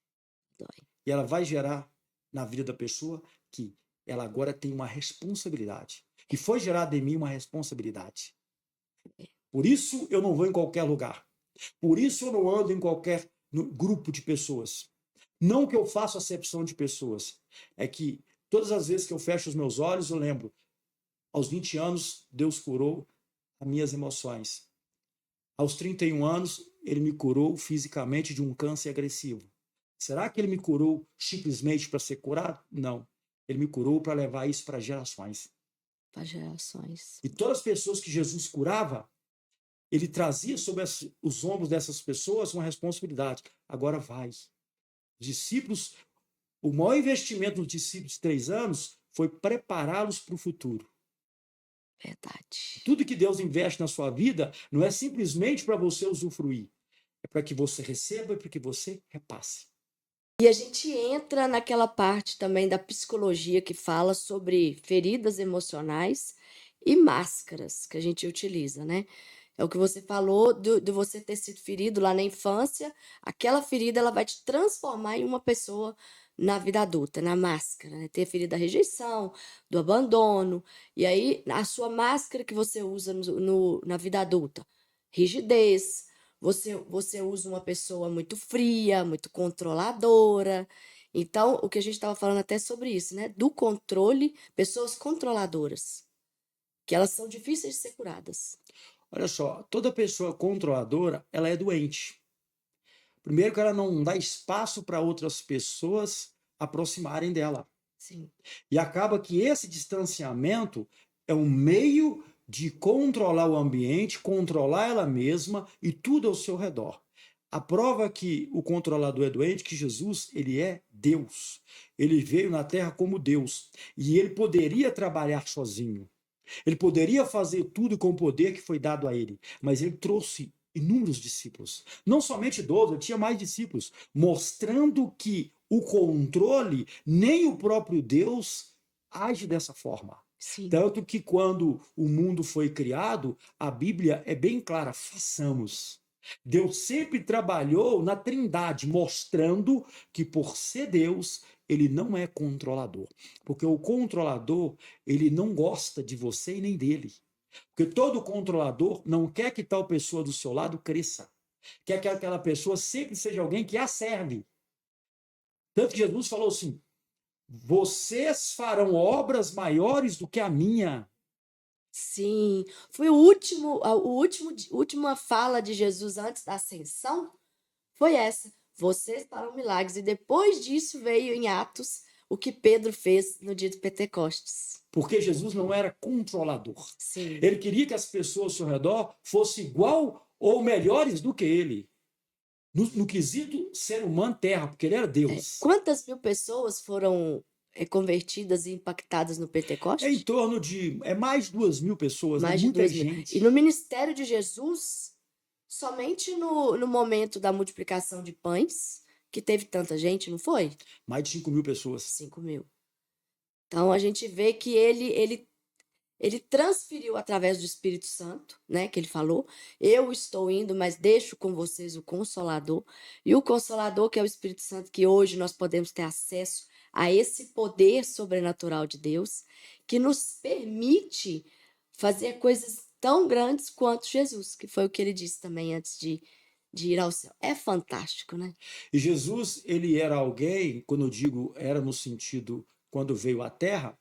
A: Dói.
B: E ela vai gerar na vida da pessoa que ela agora tem uma responsabilidade. E foi gerada em mim uma responsabilidade. Por isso eu não vou em qualquer lugar. Por isso eu não ando em qualquer grupo de pessoas. Não que eu faça acepção de pessoas. É que todas as vezes que eu fecho os meus olhos, eu lembro, aos 20 anos, Deus curou as minhas emoções. Aos 31 anos, ele me curou fisicamente de um câncer agressivo. Será que ele me curou simplesmente para ser curado? Não. Ele me curou para levar isso para gerações.
A: Para gerações.
B: E todas as pessoas que Jesus curava, ele trazia sobre os ombros dessas pessoas uma responsabilidade. Agora vai. Os discípulos, o maior investimento dos discípulos de 3 anos foi prepará-los para o futuro.
A: Verdade.
B: Tudo que Deus investe na sua vida não é simplesmente para você usufruir. É para que você receba e para que você repasse.
A: E a gente entra naquela parte também da psicologia que fala sobre feridas emocionais e máscaras que a gente utiliza, né? É o que você falou de você ter sido ferido lá na infância, aquela ferida ela vai te transformar em uma pessoa na vida adulta, na máscara, né? Ter a ferida da rejeição, do abandono, e aí a sua máscara que você usa na vida adulta, rigidez, você usa uma pessoa muito fria, muito controladora. Então, o que a gente estava falando até sobre isso, né? Do controle, pessoas controladoras, que elas são difíceis de ser curadas.
B: Olha só, toda pessoa controladora, ela é doente. Primeiro que ela não dá espaço para outras pessoas aproximarem dela.
A: Sim.
B: E acaba que esse distanciamento é um meio de controlar o ambiente, controlar ela mesma e tudo ao seu redor. A prova que o controlador é doente, que Jesus, ele é Deus. Ele veio na terra como Deus. E ele poderia trabalhar sozinho. Ele poderia fazer tudo com o poder que foi dado a ele. Mas ele trouxe inúmeros discípulos. Não somente 12, ele tinha mais discípulos. Mostrando que o controle, nem o próprio Deus age dessa forma.
A: Sim.
B: Tanto que quando o mundo foi criado, a Bíblia é bem clara, façamos. Deus sempre trabalhou na Trindade, mostrando que por ser Deus, ele não é controlador. Porque o controlador, ele não gosta de você e nem dele. Porque todo controlador não quer que tal pessoa do seu lado cresça. Quer que aquela pessoa sempre seja alguém que a serve. Tanto que Jesus falou assim: vocês farão obras maiores do que a minha.
A: Sim, foi última fala de Jesus antes da ascensão, foi essa: "Vocês farão milagres", e depois disso veio em Atos o que Pedro fez no dia de Pentecostes.
B: Porque Jesus não era controlador.
A: Sim.
B: Ele queria que as pessoas ao seu redor fossem igual ou melhores do que ele. No quesito ser humano terra, porque ele era Deus.
A: Quantas mil pessoas foram convertidas e impactadas no
B: É em
A: Pentecoste?
B: torno de mais de 2.000 pessoas,
A: Mais de
B: muita
A: 2.000.
B: gente.
A: E no ministério de Jesus, somente no momento da multiplicação de pães, que teve tanta gente, não foi?
B: Mais de 5.000 pessoas.
A: 5.000. Então a gente vê que ele transferiu através do Espírito Santo, né, que ele falou: "Eu estou indo, mas deixo com vocês o Consolador", e o Consolador, que é o Espírito Santo, que hoje nós podemos ter acesso a esse poder sobrenatural de Deus, que nos permite fazer coisas tão grandes quanto Jesus, que foi o que ele disse também antes de ir ao céu. É fantástico, né?
B: E Jesus, ele era alguém, quando eu digo era no sentido, quando veio à Terra,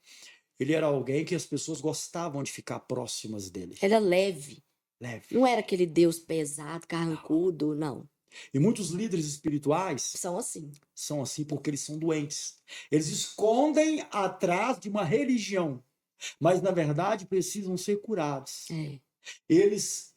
B: ele era alguém que as pessoas gostavam de ficar próximas dele.
A: Era leve,
B: Leve.
A: não era aquele Deus pesado, carrancudo, não.
B: E muitos líderes espirituais
A: São assim.
B: são assim porque eles são doentes. Eles escondem atrás de uma religião, mas na verdade precisam ser curados.
A: É.
B: Eles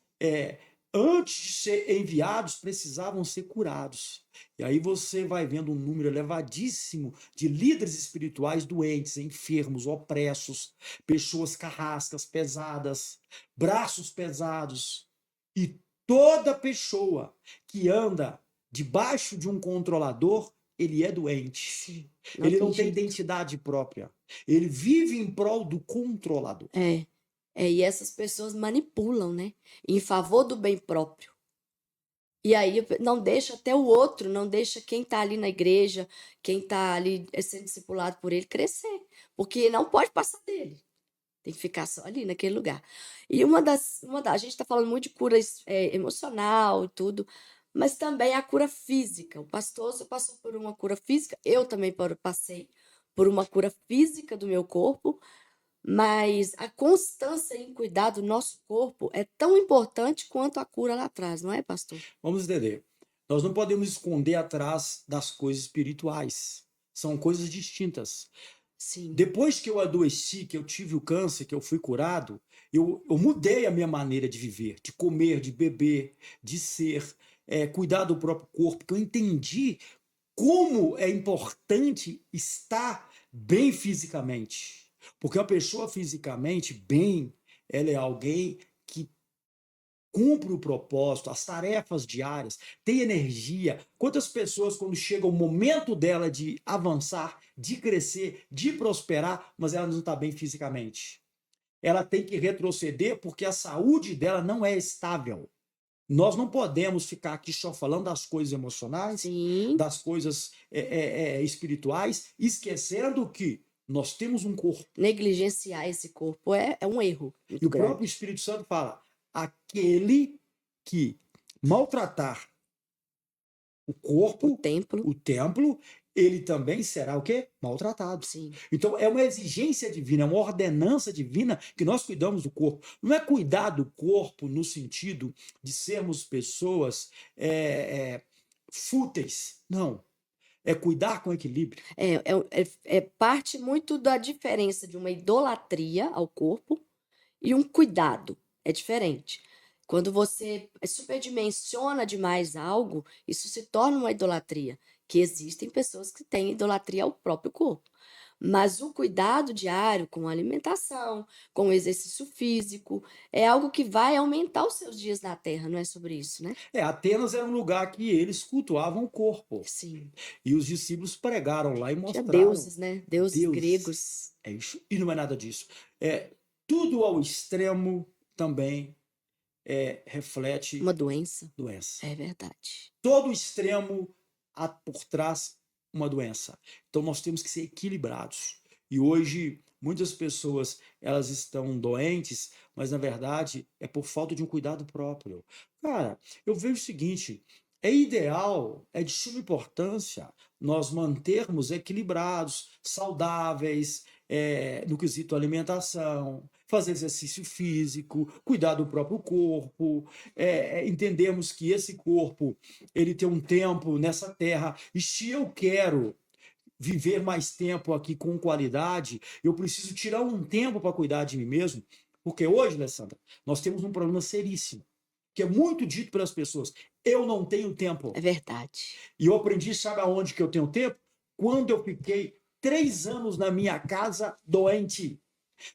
B: antes de ser enviados, precisavam ser curados. E aí você vai vendo um número elevadíssimo de líderes espirituais doentes, enfermos, opressos, pessoas carrascas, pesadas, braços pesados. E toda pessoa que anda debaixo de um controlador, ele é doente.
A: Sim,
B: Ele não tem
A: jeito.
B: identidade própria. Ele vive em prol do controlador.
A: E essas pessoas manipulam, né, em favor do bem próprio. E aí não deixa até o outro, não deixa quem está ali na igreja, quem está ali sendo discipulado por ele crescer, porque não pode passar dele. Tem que ficar só ali naquele lugar. E a gente está falando muito de cura emocional e tudo, mas também a cura física. O pastor passou por uma cura física, eu também passei por uma cura física do meu corpo, mas a constância em cuidar do nosso corpo é tão importante quanto a cura lá atrás, não é, pastor?
B: Vamos entender. Nós não podemos esconder atrás das coisas espirituais. São coisas distintas.
A: Sim,
B: Depois que eu adoeci, que eu tive o câncer, que eu fui curado, eu mudei a minha maneira de viver, de comer, de beber, de ser, cuidar do próprio corpo, porque eu entendi como é importante estar bem fisicamente. Porque uma pessoa fisicamente bem, ela é alguém que cumpre o propósito, as tarefas diárias, tem energia. Quantas pessoas, quando chega o momento dela de avançar, de crescer, de prosperar, mas ela não está bem fisicamente? Ela tem que retroceder porque a saúde dela não é estável. Nós não podemos ficar aqui só falando das coisas emocionais,
A: sim.
B: das coisas espirituais, esquecendo que nós temos um corpo.
A: Negligenciar esse corpo é um erro
B: E
A: muito
B: o próprio
A: grande.
B: Espírito Santo fala: aquele que maltratar o
A: O
B: corpo,
A: templo,
B: o templo, ele também será o quê? Maltratado.
A: sim,
B: Então é uma exigência divina, é uma ordenança divina que nós cuidamos do corpo. Não é cuidar do corpo no sentido de sermos pessoas fúteis. Não. É cuidar com equilíbrio.
A: é parte muito da diferença de uma idolatria ao corpo e um cuidado, é diferente. Quando você superdimensiona demais algo, isso se torna uma idolatria, que existem pessoas que têm idolatria ao próprio corpo. Mas o cuidado diário com a alimentação, com o exercício físico, é algo que vai aumentar os seus dias na Terra, não é sobre isso, né?
B: Atenas era um lugar que eles cultuavam o corpo.
A: Sim.
B: E os discípulos pregaram lá e
A: Tinha
B: mostraram.
A: deuses, né? Deuses
B: Deus
A: gregos.
B: é isso. E não é nada disso. Tudo ao extremo também reflete
A: Uma doença.
B: doença.
A: É verdade.
B: Todo extremo há por trás uma doença. Então nós temos que ser equilibrados. E hoje muitas pessoas elas estão doentes, mas na verdade é por falta de um cuidado próprio. Cara, eu vejo o seguinte, é ideal, é de suma importância nós mantermos equilibrados, saudáveis, no quesito alimentação, fazer exercício físico, cuidar do próprio corpo, entendermos que esse corpo ele tem um tempo nessa terra, e se eu quero viver mais tempo aqui com qualidade, eu preciso tirar um tempo para cuidar de mim mesmo, porque hoje, Alessandra, nós temos um problema seríssimo, que é muito dito pelas pessoas: eu não tenho tempo.
A: É verdade.
B: E eu aprendi, sabe aonde que eu tenho tempo? Quando eu fiquei 3 anos na minha casa doente,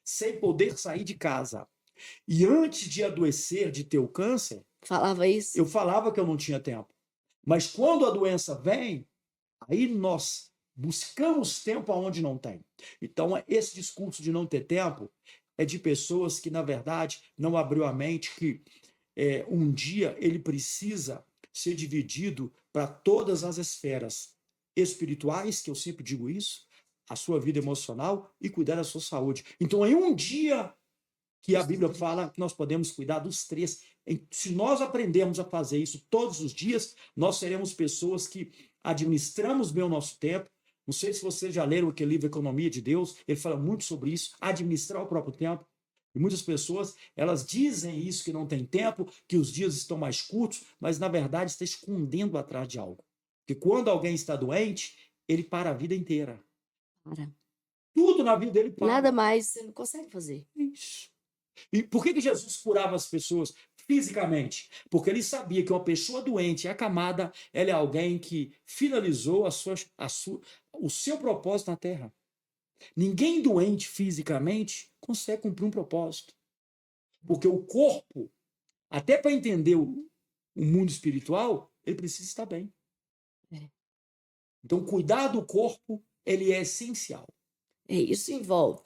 B: sem poder sair de casa. E antes de adoecer, de ter o câncer,
A: Falava isso?
B: eu falava que eu não tinha tempo. Mas quando a doença vem, aí nós buscamos tempo aonde não tem. Então, esse discurso de não ter tempo é de pessoas que, na verdade, não abriu a mente que um dia ele precisa ser dividido para todas as esferas espirituais, que eu sempre digo isso, a sua vida emocional e cuidar da sua saúde. Então, em um dia que a Bíblia fala que nós podemos cuidar dos três. Se nós aprendermos a fazer isso todos os dias, nós seremos pessoas que administramos bem o nosso tempo. Não sei se vocês já leram aquele livro Economia de Deus, ele fala muito sobre isso, administrar o próprio tempo. E muitas pessoas, elas dizem isso, que não tem tempo, que os dias estão mais curtos, mas na verdade está escondendo atrás de algo. Porque quando alguém está doente, ele para a vida inteira.
A: Para.
B: Tudo na vida dele para.
A: Nada mais você não consegue fazer.
B: Isso. E por que Jesus curava as pessoas fisicamente, porque ele sabia que uma pessoa doente, acamada, ela é alguém que finalizou o seu propósito na Terra. Ninguém doente fisicamente consegue cumprir um propósito, porque o corpo, até para entender o mundo espiritual, ele precisa estar bem.
A: É.
B: Então, cuidar do corpo, ele é essencial.
A: Isso envolve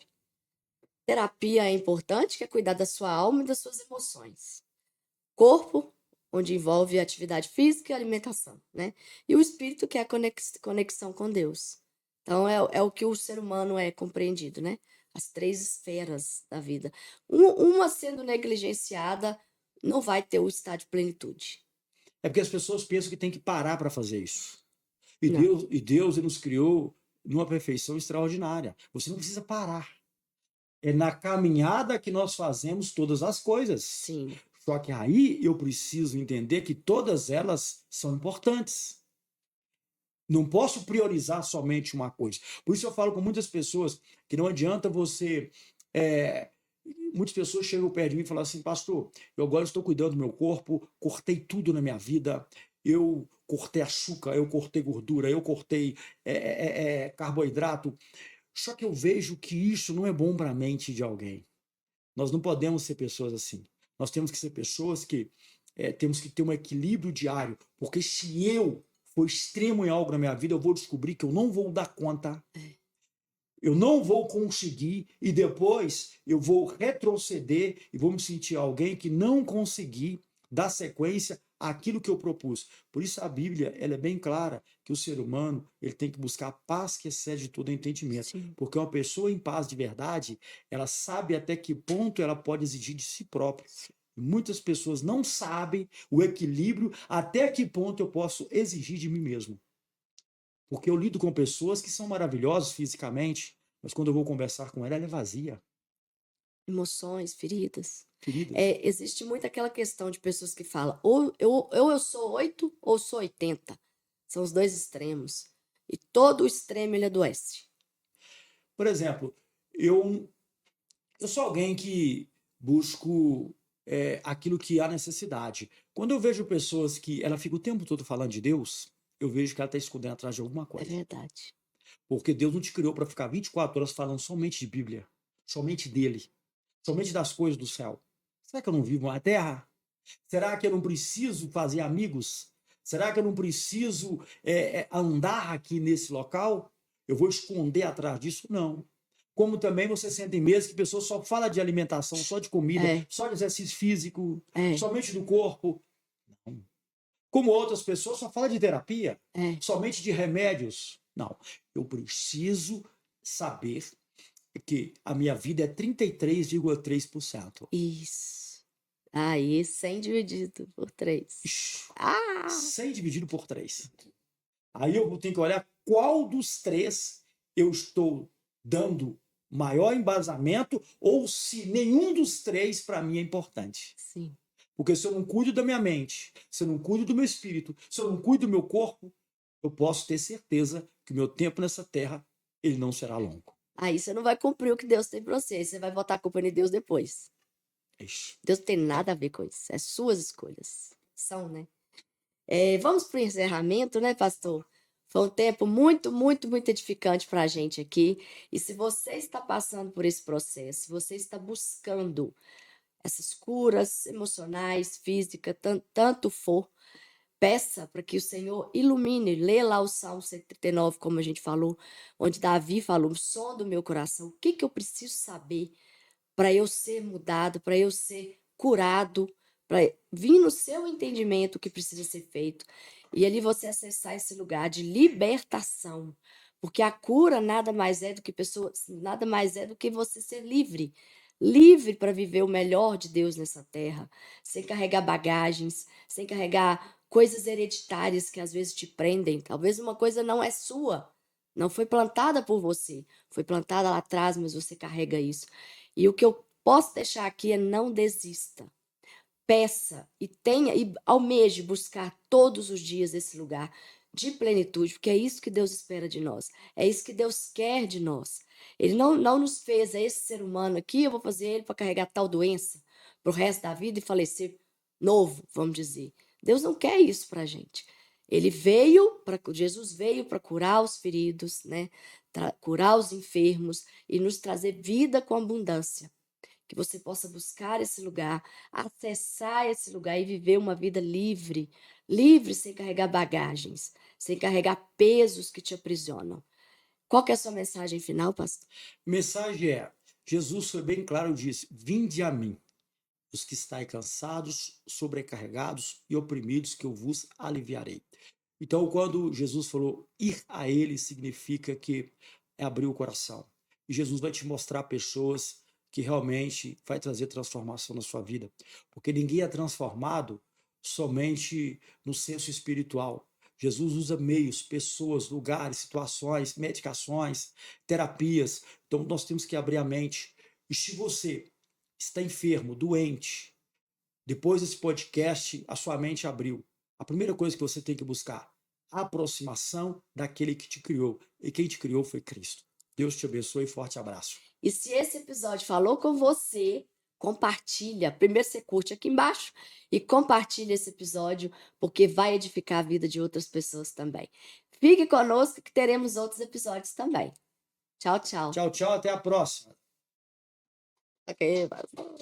A: terapia é importante, que é cuidar da sua alma e das suas emoções. Corpo, onde envolve atividade física e alimentação, né? E o espírito, que é a conexão com Deus. Então, é o que o ser humano é compreendido, né? As três esferas da vida. Uma sendo negligenciada, não vai ter o estado de plenitude.
B: É porque as pessoas pensam que tem que parar para fazer isso. E
A: Não,
B: Deus ele nos criou numa perfeição extraordinária. Você não precisa parar. É na caminhada que nós fazemos todas as coisas.
A: sim,
B: Só que aí eu preciso entender que todas elas são importantes. Não posso priorizar somente uma coisa. Por isso eu falo com muitas pessoas que não adianta você. é, Muitas pessoas chegam perto de mim e falam assim, pastor, eu agora estou cuidando do meu corpo, cortei tudo na minha vida, eu cortei açúcar, eu cortei gordura, eu cortei carboidrato. Só que eu vejo que isso não é bom para a mente de alguém. Nós não podemos ser pessoas assim. Nós temos que ser pessoas que temos que ter um equilíbrio diário, porque se eu for extremo em algo na minha vida, eu vou descobrir que eu não vou dar conta, eu não vou conseguir e depois eu vou retroceder e vou me sentir alguém que não consegui dar sequência àquilo que eu propus. Por isso a Bíblia, ela é bem clara que o ser humano, ele tem que buscar a paz que excede todo entendimento,
A: sim.
B: porque uma pessoa em paz de verdade, ela sabe até que ponto ela pode exigir de si própria. Muitas pessoas não sabem o equilíbrio até que ponto eu posso exigir de mim mesmo. Porque eu lido com pessoas que são maravilhosas fisicamente, mas quando eu vou conversar com ela, ela é vazia,
A: Emoções, feridas.
B: feridas.
A: Existe muito aquela questão de pessoas que falam, ou eu sou 8 ou sou 80. São os dois extremos. E todo o extremo ele adoece.
B: Por exemplo, eu sou alguém que busco aquilo que há necessidade. Quando eu vejo pessoas que ela fica o tempo todo falando de Deus, eu vejo que ela está escondendo atrás de alguma
A: É
B: coisa.
A: verdade.
B: Porque Deus não te criou para ficar 24 horas falando somente de Bíblia, somente dele, somente das coisas do céu. Será que eu não vivo na terra? Será que eu não preciso fazer amigos? Será que eu não preciso andar aqui nesse local? Eu vou esconder atrás disso? Não. Como também você sente em mesa que pessoas só fala de alimentação, só de comida,
A: É,
B: só de exercício físico,
A: é,
B: somente do corpo. Como outras pessoas só falam de terapia,
A: é.
B: somente de remédios. Não. Eu preciso saber que a minha vida é 33,3%.
A: Isso. Aí, 100 dividido por 3. Ah!
B: 100 dividido por 3. Aí eu tenho que olhar qual dos três eu estou dando maior embasamento ou se nenhum dos três para mim é importante.
A: Sim.
B: Porque se eu não cuido da minha mente, se eu não cuido do meu espírito, se eu não cuido do meu corpo, eu posso ter certeza que o meu tempo nessa terra ele não será longo.
A: Aí você não vai cumprir o que Deus tem pra você. Aí você vai botar a culpa em Deus depois.
B: Ixi.
A: Deus não tem nada a ver com isso. É suas escolhas. São, né? Vamos para o encerramento, né, pastor? Foi um tempo muito, muito, muito edificante para a gente aqui. E se você está passando por esse processo, se você está buscando essas curas emocionais, físicas, tanto for, peça para que o Senhor ilumine. Lê lá o Salmo 139, como a gente falou, onde Davi falou: som do meu coração, o que que eu preciso saber para eu ser mudado, para eu ser curado, para vir no seu entendimento o que precisa ser feito. E ali você acessar esse lugar de libertação, porque a cura nada mais é do que você ser livre, livre para viver o melhor de Deus nessa terra, sem carregar bagagens, sem carregar coisas hereditárias que às vezes te prendem. Talvez uma coisa não é sua, não foi plantada por você, foi plantada lá atrás, mas você carrega isso. E o que eu posso deixar aqui é não desista. Peça e tenha e almeje buscar todos os dias esse lugar de plenitude, porque é isso que Deus espera de nós. É isso que Deus quer de nós. Ele não nos fez a esse ser humano aqui, eu vou fazer ele para carregar tal doença para o resto da vida e falecer. novo, vamos dizer. Deus não quer isso para a gente. Jesus veio para curar os feridos, né? Curar os enfermos e nos trazer vida com abundância. Que você possa buscar esse lugar, acessar esse lugar e viver uma vida livre, livre sem carregar bagagens, sem carregar pesos que te aprisionam. Qual que é a sua mensagem final, pastor?
B: Mensagem é: Jesus foi bem claro, disse: vinde a mim, os que estáis cansados, sobrecarregados e oprimidos, que eu vos aliviarei. Então, quando Jesus falou ir a ele, significa que é abrir o coração. E Jesus vai te mostrar pessoas que realmente vai trazer transformação na sua vida. Porque ninguém é transformado somente no senso espiritual. Jesus usa meios, pessoas, lugares, situações, medicações, terapias. Então, nós temos que abrir a mente. E se você está enfermo, doente, depois desse podcast, a sua mente abriu. A primeira coisa que você tem que buscar, a aproximação daquele que te criou. E quem te criou foi Cristo. Deus te abençoe e forte abraço.
A: E se esse episódio falou com você, compartilha. Primeiro você curte aqui embaixo e compartilha esse episódio, porque vai edificar a vida de outras pessoas também. Fique conosco que teremos outros episódios também. Tchau, tchau.
B: Tchau, tchau, até a próxima.
A: Ok, pastor.